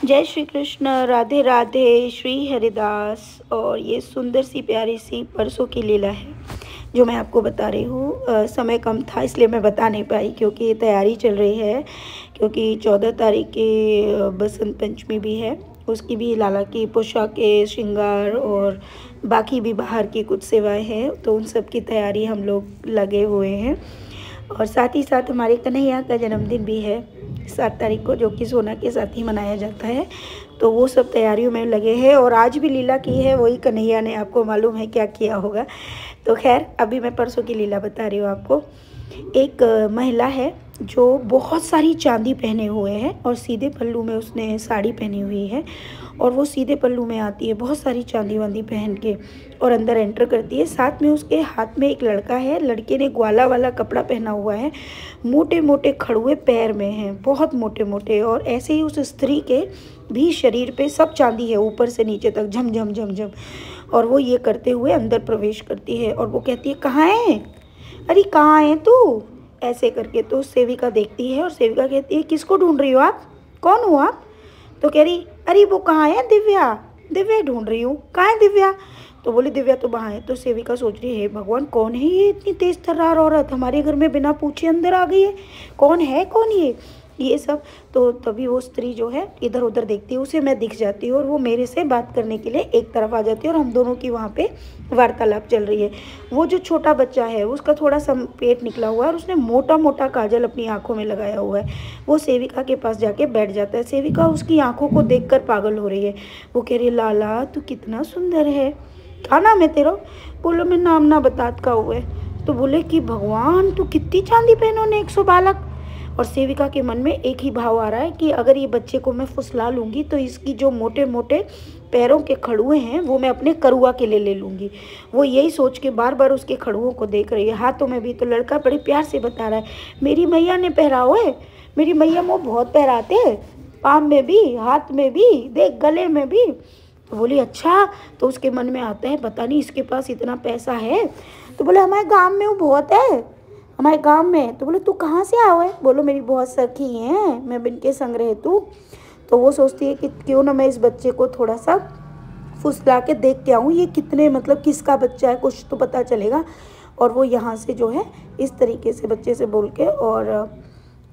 जय श्री कृष्ण, राधे राधे, श्री हरिदास। और ये सुंदर सी प्यारी सी परसों की लीला है जो मैं आपको बता रही हूँ। समय कम था इसलिए मैं बता नहीं पाई, क्योंकि तैयारी चल रही है, क्योंकि 14 तारीख की बसंत पंचमी भी है। उसकी भी लाला की पोशाकें, श्रृंगार और बाकी भी बाहर की कुछ सेवाएं हैं, तो उन सब की तैयारी हम लोग लगे हुए हैं। और साथ ही साथ हमारे कन्हैया का जन्मदिन भी है 7 तारीख को, जो कि सोना के साथ ही मनाया जाता है। तो वो सब तैयारियों में लगे हैं। और आज भी लीला की है वही कन्हैया ने, आपको मालूम है क्या किया होगा। तो खैर, अभी मैं परसों की लीला बता रही हूँ आपको। एक महिला है जो बहुत सारी चांदी पहने हुए है और सीधे पल्लू में उसने साड़ी पहनी हुई है, और वो सीधे पल्लू में आती है बहुत सारी चांदी वांदी पहन के और अंदर एंटर करती है। साथ में उसके हाथ में एक लड़का है, लड़के ने ग्वाला वाला कपड़ा पहना हुआ है, मोटे मोटे खड़ुए पैर में हैं, बहुत मोटे मोटे। और ऐसे ही उस स्त्री के भी शरीर पे सब चांदी है, ऊपर से नीचे तक झम झम झम झम। और वो ये करते हुए अंदर प्रवेश करती है और वो कहती है, कहाँ है? अरे कहाँ है तू? ऐसे करके। तो सेविका देखती है और सेविका कहती है, किसको ढूंढ रही हो आप? कौन हो आप? तो कह रही, अरे वो कहाँ है? दिव्या, दिव्या ढूंढ रही हूँ। कहाँ है दिव्या? तो बोली, दिव्या तो वहाँ है। तो सेविका सोच रही है, भगवान कौन है ये इतनी तेज तर्रार औरत, हमारे घर में बिना पूछे अंदर आ गई है, कौन है कौन ये सब। तो तभी वो स्त्री जो है इधर उधर देखती है, उसे मैं दिख जाती हूँ और वो मेरे से बात करने के लिए एक तरफ आ जाती है और हम दोनों की वहाँ पे वार्तालाप चल रही है। वो जो छोटा बच्चा है उसका थोड़ा सा पेट निकला हुआ है और उसने मोटा मोटा काजल अपनी आंखों में लगाया हुआ है। वो सेविका के पास जाके बैठ जाता है। सेविका उसकी आंखों को देखकर पागल हो रही है। वो कह रही है, लाला तू कितना सुंदर है, क्या नाम है तेरा? बोलो, मैं नाम ना बतात का हुआ है। तो बोले कि भगवान तू कितनी चांदी पहनो ने 100 बालक। और सेविका के मन में एक ही भाव आ रहा है कि अगर ये बच्चे को मैं फुसला लूँगी तो इसकी जो मोटे मोटे पैरों के खड़ुए हैं वो मैं अपने करुआ के लिए ले लूँगी। वो यही सोच के बार बार उसके खड़ुओं को देख रही है, हाथों में भी। तो लड़का बड़े प्यार से बता रहा है, मेरी मैया ने पहरा हुआ है, मेरी मैया वो बहुत पहराते हैं, पाँव में भी, हाथ में भी, देख गले में भी। तो बोली, अच्छा। तो उसके मन में आता है, पता नहीं इसके पास इतना पैसा है। तो बोले, हमारे गांव में वो बहुत है, हमारे गांव में। तो बोले, तू कहाँ से आओ है? बोलो, मेरी बहुत सखी हैं, मैं इनके संग रहती। तो वो सोचती है कि क्यों ना मैं इस बच्चे को थोड़ा सा फुसला के देख के आऊँ, ये कितने मतलब किसका बच्चा है, कुछ तो पता चलेगा। और वो यहाँ से जो है इस तरीके से बच्चे से बोल के, और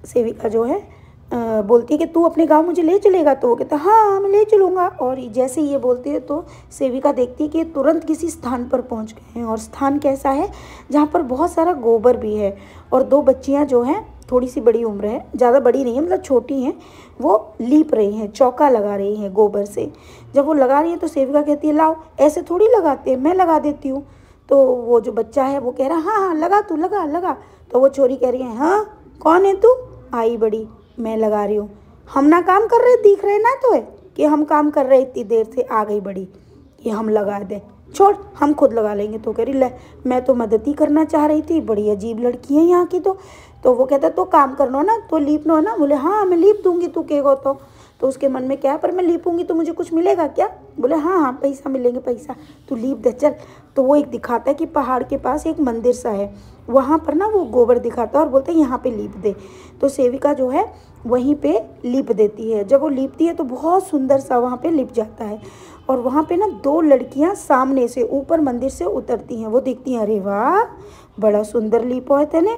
सेविका जो है बोलती है कि तू अपने गांव मुझे ले चलेगा? तो वो कहता है, हाँ मैं ले चलूँगा। और जैसे ये बोलती है तो सेविका देखती है कि तुरंत किसी स्थान पर पहुंच गए हैं। और स्थान कैसा है? जहाँ पर बहुत सारा गोबर भी है और 2 बच्चियाँ जो हैं, थोड़ी सी बड़ी उम्र है, ज़्यादा बड़ी नहीं है, मतलब छोटी हैं, वो लीप रही हैं, चौका लगा रही हैं गोबर से। जब वो लगा रही है तो सेविका कहती है, लाओ, ऐसे थोड़ी लगाते हैं, मैं लगा देती हूँ। तो वो जो बच्चा है वो कह रहा है, हाँ हाँ लगा, तू लगा लगा। तो वो छोरी कह रही है, हाँ कौन है तू? आई बड़ी, मैं लगा रही हूँ। हम ना काम कर रहे, दिख रहे ना तो है कि हम काम कर रहे, इतनी देर से आ गई बड़ी कि हम लगा दें, छोड़ हम खुद लगा लेंगे। तो कह रही, ले मैं तो मदद ही करना चाह रही थी, बड़ी अजीब लड़की है यहाँ की। तो वो कहता, तो काम करना ना, तो लीपना ना। बोले, हाँ मैं लीप दूंगी, तू कहेगा तो उसके मन में क्या है, पर मैं लीपूंगी तो मुझे कुछ मिलेगा क्या? बोले, हाँ हाँ पैसा मिलेंगे, पैसा, तू लीप दे चल। तो वो एक दिखाता है कि पहाड़ के पास एक मंदिर सा है, वहाँ पर ना वो गोबर दिखाता है और बोलते हैं यहाँ पे लीप दे। तो सेविका जो है वहीं पे लीप देती है। जब वो लीपती है तो बहुत सुंदर सा वहाँ पे लिप जाता है। और वहाँ पे ना 2 लड़कियाँ सामने से ऊपर मंदिर से उतरती हैं। वो देखती हैं, अरे वाह बड़ा सुंदर लीपो है तेने।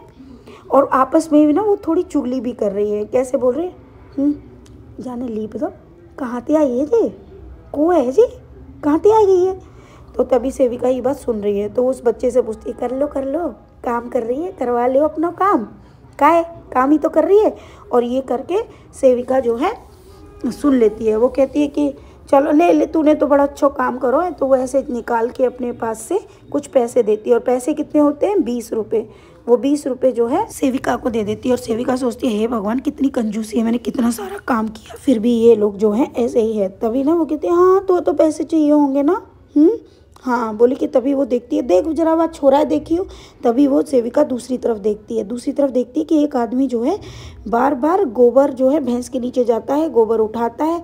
और आपस में भी ना वो थोड़ी चुगली भी कर रही है। कैसे बोल रहे हैं, जाने लीप दो, कहाँ ते आई है जी, को है जी, कहाँ ते आई गई है? तो तभी सेविका ये बात सुन रही है। तो उस बच्चे से पूछती है, कर लो, काम कर रही है, करवा लो अपना काम, का है काम ही तो कर रही है। और ये करके सेविका जो है सुन लेती है। वो कहती है कि चलो ले ले, तूने तो बड़ा अच्छा काम करो है। तो वो ऐसे निकाल के अपने पास से कुछ पैसे देती है। और पैसे कितने होते हैं? 20 रुपये। वो 20 रुपये जो है सेविका को दे देती है। और सेविका सोचती है, हे भगवान कितनी कंजूसी है, मैंने कितना सारा काम किया, फिर भी ये लोग जो हैं ऐसे ही है। तभी ना वो कहती है, हाँ तो पैसे चाहिए होंगे ना। हाँ बोली कि तभी वो देखती है, देख जरा वह छोरा है देखियो। तभी वो सेविका दूसरी तरफ देखती है, दूसरी तरफ देखती है कि एक आदमी जो है बार बार गोबर जो है भैंस के नीचे जाता है, गोबर उठाता है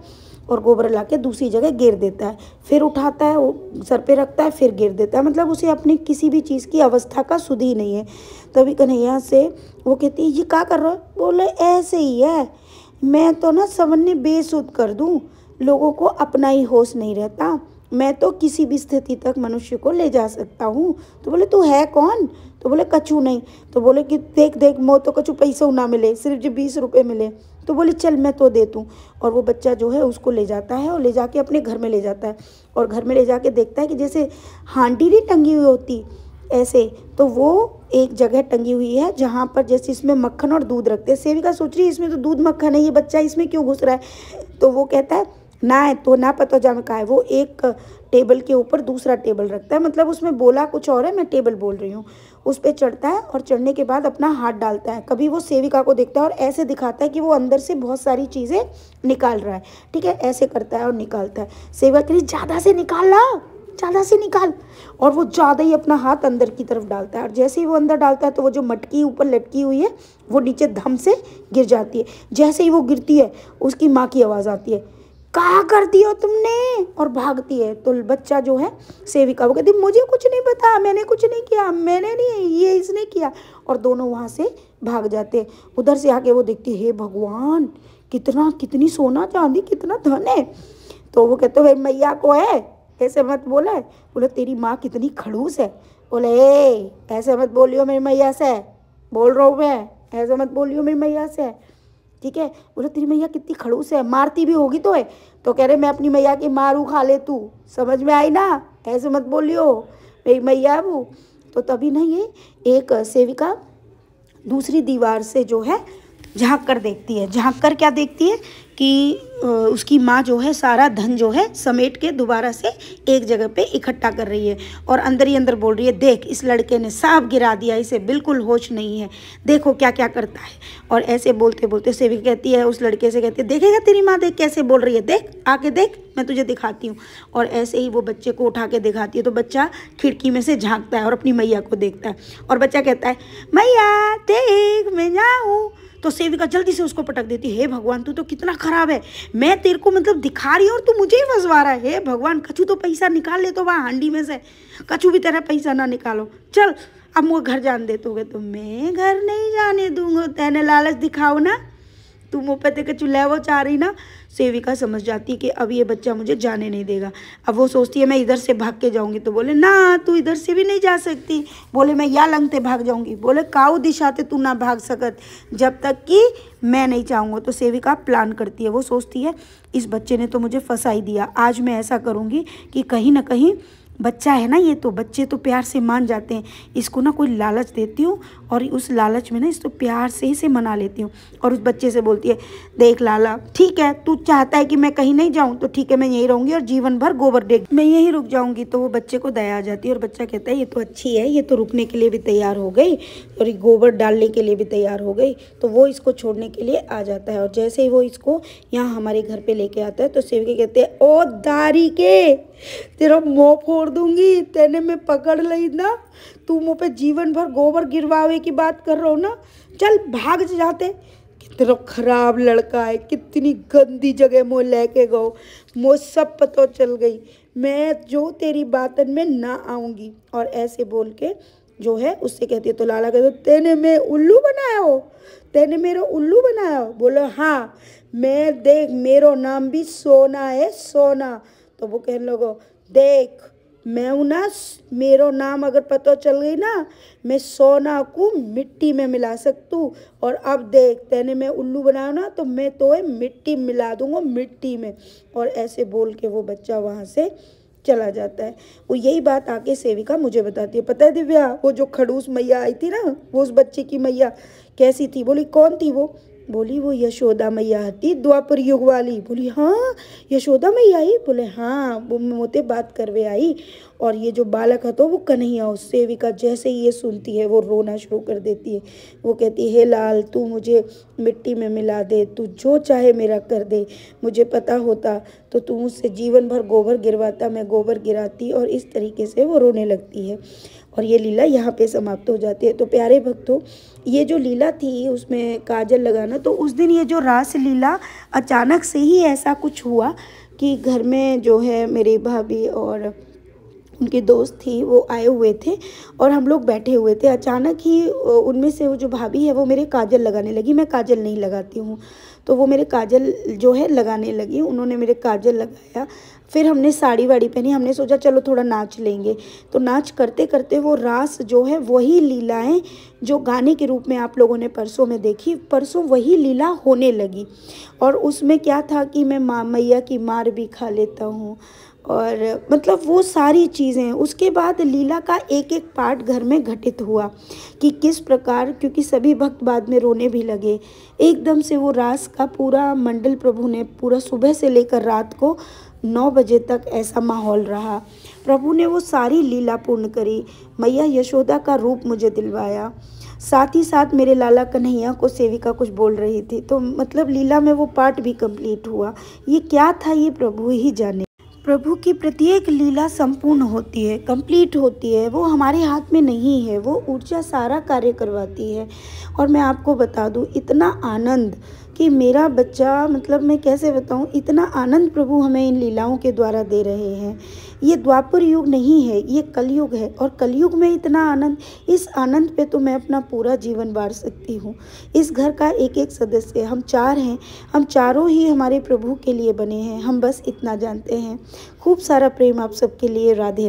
और गोबर ला के दूसरी जगह गिर देता है, फिर उठाता है, वो सर पे रखता है, फिर गिर देता है। मतलब उसे अपनी किसी भी चीज़ की अवस्था का सुध ही नहीं है। तभी कन्हैया से वो कहती है, ये क्या कर रहा है? बोले, ऐसे ही है, मैं तो ना सवन्ने बेसुध कर दूँ, लोगों को अपना ही होश नहीं रहता। मैं तो किसी भी स्थिति तक मनुष्य को ले जा सकता हूँ। तो बोले तू है कौन? तो बोले कछु नहीं। तो बोले कि देख देख मो तो कछु पैसा ना मिले, सिर्फ जो 20 रुपये मिले। तो बोली चल मैं तो दे दूँ। और वो बच्चा जो है उसको ले जाता है और ले जाके अपने घर में ले जाता है। और घर में ले जाके देखता है कि जैसे हांडी नहीं टंगी हुई होती ऐसे, तो वो एक जगह टंगी हुई है जहाँ पर जैसे इसमें मक्खन और दूध रखते हैं। सेविका सोच रही है इसमें तो दूध मक्खन है, ये बच्चा इसमें क्यों घुस रहा है? तो वो कहता है ना है तो ना पता जा में का है। वो एक टेबल के ऊपर दूसरा टेबल रखता है, मतलब उसमें बोला कुछ और है, मैं टेबल बोल रही हूँ। उस पर चढ़ता है और चढ़ने के बाद अपना हाथ डालता है। कभी वो सेविका को देखता है और ऐसे दिखाता है कि वो अंदर से बहुत सारी चीज़ें निकाल रहा है। ठीक है, ऐसे करता है और निकालता है। सेविका के लिए ज़्यादा से निकाल ला, ज़्यादा से निकाल। और वो ज़्यादा ही अपना हाथ अंदर की तरफ डालता है। और जैसे ही वो अंदर डालता है तो वो जो मटकी ऊपर लटकी हुई है वो नीचे धम से गिर जाती है। जैसे ही वो गिरती है उसकी माँ की आवाज़ आती है, कहाँ कर दिया तुमने? और भागती है। तो बच्चा जो है सेविका वो कहती मुझे कुछ नहीं पता, मैंने कुछ नहीं किया, मैंने नहीं, ये इसने किया। और दोनों वहाँ से भाग जाते हैं। उधर से आके वो देखती है, हे भगवान कितनी सोना चांदी कितना धन है। तो वो कहते भाई मैया को है ऐसे मत बोला है। बोले तेरी माँ कितनी खड़ूस है। बोले ऐसे मत बोलियो मेरी मैया से, बोल रहा हूँ मैं, ऐसे मत बोलियो मेरी मैया से। ठीक है, बोले तेरी मैया कितनी खड़ूस है, मारती भी होगी तो है। तो कह रहे मैं अपनी मैया की मारू खा ले तू, समझ में आई ना, ऐसे मत बोलियो मेरी मैया है वो। तो तभी ना ये एक सेविका दूसरी दीवार से जो है झाँक कर देखती है। झाँक कर क्या देखती है कि उसकी माँ जो है सारा धन जो है समेट के दोबारा से एक जगह पे इकट्ठा कर रही है। और अंदर ही अंदर बोल रही है, देख इस लड़के ने सब गिरा दिया, इसे बिल्कुल होश नहीं है, देखो क्या क्या करता है। और ऐसे बोलते बोलते सेविका कहती है उस लड़के से, कहती है देखेगा तेरी माँ, देख कैसे बोल रही है, देख आके देख, मैं तुझे दिखाती हूँ। और ऐसे ही वो बच्चे को उठा के दिखाती है। तो बच्चा खिड़की में से झाँकता है और अपनी मैया को देखता है। और बच्चा कहता है मैया देख मैं जाऊँ। तो सेविका जल्दी से उसको पटक देती है, हे भगवान तू तो कितना खराब है, मैं तेरे को मतलब दिखा रही हूँ और तू मुझे ही फंसवा रहा है। हे भगवान कछु तो पैसा निकाल ले तो वहाँ हांडी में से, कछु भी तेरा पैसा ना निकालो, चल अब मुझे घर जान दे। तो मैं घर नहीं जाने दूंगा, तेने लालच दिखाओ ना, तू मुँह पे के चूल्हा वो चाह रही ना। सेविका समझ जाती है कि अब ये बच्चा मुझे जाने नहीं देगा। अब वो सोचती है मैं इधर से भाग के जाऊंगी। तो बोले ना तू इधर से भी नहीं जा सकती। बोले मैं या लंगते भाग जाऊंगी। बोले काऊ दिशाते तू ना भाग सकत जब तक कि मैं नहीं चाहूँगा। तो सेविका प्लान करती है, वो सोचती है इस बच्चे ने तो मुझे फंसा ही दिया, आज मैं ऐसा करूँगी कि कहीं ना कहीं बच्चा है ना, ये तो बच्चे तो प्यार से मान जाते हैं, इसको ना कोई लालच देती हूँ और उस लालच में ना इसको प्यार से इसे मना लेती हूँ। और उस बच्चे से बोलती है देख लाला ठीक है तू चाहता है कि मैं कहीं नहीं जाऊँ तो ठीक है मैं यहीं रहूँगी और जीवन भर गोबर देख मैं यहीं रुक जाऊँगी। तो वो बच्चे को दया आ जाती है और बच्चा कहता है ये तो अच्छी है, ये तो रुकने के लिए भी तैयार हो गई और ये गोबर डालने के लिए भी तैयार हो गई। तो वो इसको छोड़ने के लिए आ जाता है। और जैसे ही वो इसको यहाँ हमारे घर पर लेके आता है तो सेविका कहते हैं ओ दारी के तेरा मुँह फोड़ दूंगी, तेने में पकड़ ली ना, तू मुँह पे जीवन भर गोबर गिरवावे की बात कर रहा हो ना, चल भाग जाते। कितना खराब लड़का है, कितनी गंदी जगह मुँह लेके गो, मुझ सब पता चल गई, मैं जो तेरी बातन में ना आऊँगी। और ऐसे बोल के जो है उससे कहती है। तो लाला कहते तेने मैं उल्लू बनाया हो, तेने मेरा उल्लू बनाया हो। बोलो हाँ मैं देख मेरो नाम भी सोना है सोना। तो वो कहने लगो देख मैं हूँ ना, मेरो नाम अगर पता चल गई ना मैं सोना को मिट्टी में मिला सकती हूँ। और अब देख तेने मैं उल्लू बनाया ना तो मैं तो मिट्टी मिला दूंगा मिट्टी में। और ऐसे बोल के वो बच्चा वहाँ से चला जाता है। वो यही बात आके सेविका मुझे बताती है। पता है दिव्या, वो जो खड़ूस मैया आई थी ना, वो उस बच्चे की मैया कैसी थी? बोली कौन थी वो? बोली वो यशोदा मैया थी, द्वापर युग वाली। बोली हाँ यशोदा मैया आई? बोले हाँ वो मोते बात करवे आई। और ये जो बालक है तो वो कन्हैया। उस सेविका जैसे ही ये सुनती है वो रोना शुरू कर देती है। वो कहती है हे लाल तू मुझे मिट्टी में मिला दे, तू जो चाहे मेरा कर दे, मुझे पता होता तो तू मुझसे जीवन भर गोबर गिरवाता, मैं गोबर गिराती। और इस तरीके से वो रोने लगती है। और ये लीला यहाँ पे समाप्त हो जाती है। तो प्यारे भक्तों ये जो लीला थी उसमें काजल लगाना, तो उस दिन ये जो रास लीला अचानक से ही ऐसा कुछ हुआ कि घर में जो है मेरी भाभी और उनके दोस्त थी वो आए हुए थे और हम लोग बैठे हुए थे। अचानक ही उनमें से वो जो भाभी है वो मेरे काजल लगाने लगी। मैं काजल नहीं लगाती हूँ। तो वो मेरे काजल जो है लगाने लगी, उन्होंने मेरे काजल लगाया। फिर हमने साड़ी वाड़ी पहनी, हमने सोचा चलो थोड़ा नाच लेंगे। तो नाच करते करते वो रास जो है वही लीलाएं जो गाने के रूप में आप लोगों ने परसों में देखी, परसों वही लीला होने लगी। और उसमें क्या था कि मैं मैया की मार भी खा लेता हूँ, और मतलब वो सारी चीज़ें। उसके बाद लीला का एक एक पार्ट घर में घटित हुआ कि किस प्रकार, क्योंकि सभी भक्त बाद में रोने भी लगे। एकदम से वो रास का पूरा मंडल प्रभु ने पूरा सुबह से लेकर रात को 9 बजे तक ऐसा माहौल रहा। प्रभु ने वो सारी लीला पूर्ण करी, मैया यशोदा का रूप मुझे दिलवाया। साथ ही साथ मेरे लाला कन्हैया को सेविका कुछ बोल रही थी, तो मतलब लीला में वो पार्ट भी कंप्लीट हुआ। ये क्या था ये प्रभु ही जाने। प्रभु की प्रत्येक लीला संपूर्ण होती है, कंप्लीट होती है, वो हमारे हाथ में नहीं है। वो ऊर्जा सारा कार्य करवाती है। और मैं आपको बता दूं, इतना आनंद कि मेरा बच्चा, मतलब मैं कैसे बताऊं, इतना आनंद प्रभु हमें इन लीलाओं के द्वारा दे रहे हैं। ये द्वापर युग नहीं है, ये कलयुग है, और कलयुग में इतना आनंद, इस आनंद पे तो मैं अपना पूरा जीवन बार सकती हूँ। इस घर का एक एक सदस्य, हम 4 हैं, हम चारों ही हमारे प्रभु के लिए बने हैं। हम बस इतना जानते हैं। खूब सारा प्रेम आप सबके लिए। राधे राधे।